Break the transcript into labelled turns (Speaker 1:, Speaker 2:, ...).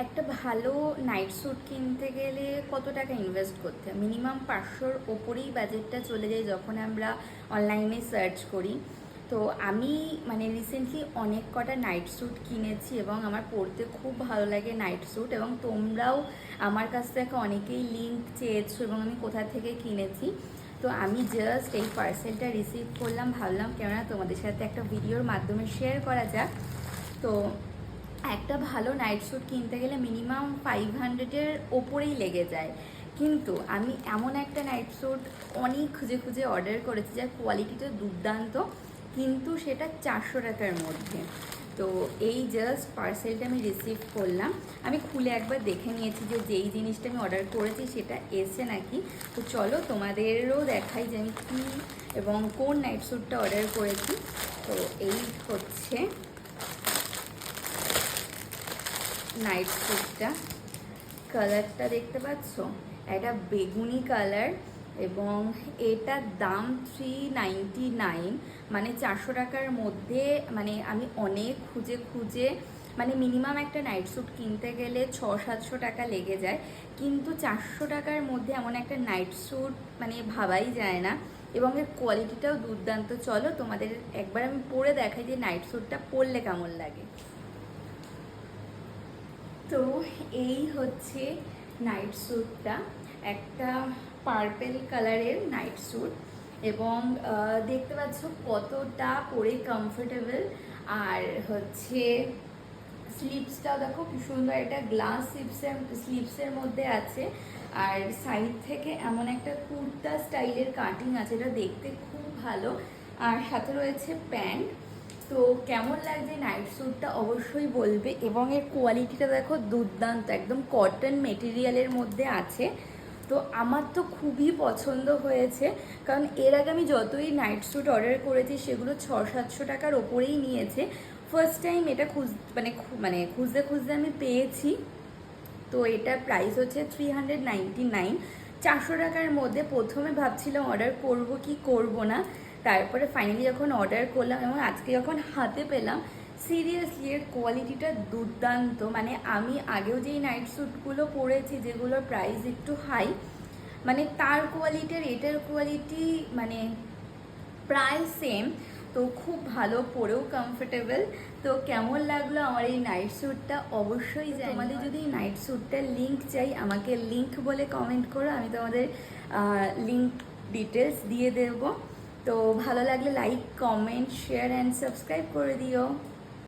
Speaker 1: একটা ভালো night sweet কিনতে গেলে কত টাকা ইনভেস্ট করতে হয়? মিনিমাম 500-র ওপরেই বাজেটটা চলে যায় যখন আমরা অনলাইনে সার্চ করি। তো আমি রিসেন্টলি অনেক কটা নাইট স্যুট কিনেছি এবং আমার পরতে খুব ভালো লাগে নাইট স্যুট, এবং তোমরাও আমার কাছ থেকে অনেকেই লিঙ্ক চেয়েছো এবং আমি কোথা থেকে কিনেছি। তো আমি জাস্ট এই পার্সেলটা রিসিভ করলাম, ভাবলাম কেননা তোমাদের সাথে একটা ভিডিওর মাধ্যমে শেয়ার করা যাক। তো একটা ভালো নাইট স্যুট কিনতে গেলে মিনিমাম 500-এর ওপরেই লেগে যায়, কিন্তু আমি এমন একটা নাইট স্যুট অনেক খুঁজে খুঁজে অর্ডার করেছি যার কোয়ালিটিটা দুর্দান্ত, কিন্তু সেটা 400 টাকার মধ্যে। তো এই জাস্ট পার্সেলটা আমি রিসিভ করলাম, আমি খুলে একবার দেখে নিয়েছি যে যেই জিনিসটা আমি অর্ডার করেছি সেটা এসে নাকি। তো চলো তোমাদেরও দেখাই যে আমি কী এবং কোন নাইট স্যুটটা অর্ডার করেছি। তো এই হচ্ছে নাইট স্যুটটা, কালারটা দেখতে পাচ্ছ, এটা বেগুনি কালার এবং এটার দাম 399, মানে 400 টাকার মধ্যে। আমি অনেক খুঁজে খুঁজে মিনিমাম একটা নাইট স্যুট কিনতে গেলে 600-700 টাকা লেগে যায়, কিন্তু 400 টাকার মধ্যে এমন একটা নাইট স্যুট ভাবাই যায় না, এবং এর কোয়ালিটিটাও দুর্দান্ত। চলো তোমাদের একবার আমি পরে দেখাই যে নাইট স্যুটটা পরলে কেমন লাগে। তো এই হচ্ছে নাইট স্যুটটা, একটা পার্পেল কালারের নাইট স্যুট, এবং দেখতে পাচ্ছ কতটা পরে কমফোর্টেবল। আর হচ্ছে স্লিভসটাও দেখো কি সুন্দর, এটা গ্লাস স্লিভসের মধ্যে আছে, আর সাইড থেকে এমন একটা কুর্তা স্টাইলের কাটিং আছে, এটা দেখতে খুব ভালো। আর সাথে রয়েছে প্যান্ট। তো কেমন লাগছে নাইট স্যুটটা অবশ্যই বলবে, এবং এর কোয়ালিটিটা দেখো দুর্দান্ত, একদম কটন মেটেরিয়ালের মধ্যে আছে। তো আমার তো খুবই পছন্দ হয়েছে, কারণ এর আগে আমি যতই নাইট স্যুট অর্ডার করেছি সেগুলো 600-700 টাকার ওপরেই নিয়েছে। ফার্স্ট টাইম এটা খুঁজতে খুঁজতে আমি পেয়েছি। তো এটার প্রাইস হচ্ছে 399, 400 টাকার মধ্যে। প্রথমে ভাবছিলাম অর্ডার করব কি করব না, তারপরে ফাইনালি যখন অর্ডার করলাম এবং আজকে যখন হাতে পেলাম, সিরিয়াসলি এর কোয়ালিটিটা দুর্দান্ত। আমি আগেও যেই নাইট স্যুটগুলো পরেছি যেগুলোর প্রাইস একটু হাই, তার কোয়ালিটি আর এটার কোয়ালিটি প্রায় সেম। তো খুব ভালো, পরেও কমফোর্টেবল। তো কেমন লাগলো আমার এই নাইট স্যুটটা অবশ্যই জানি। তোমাদের যদি এই নাইট স্যুটটার লিঙ্ক চাই আমাকে লিঙ্ক বলে কমেন্ট করো, আমি তোমাদের লিঙ্ক ডিটেলস দিয়ে দেবো। তো ভালো লাগলে like, comment, share and subscribe করে দিও।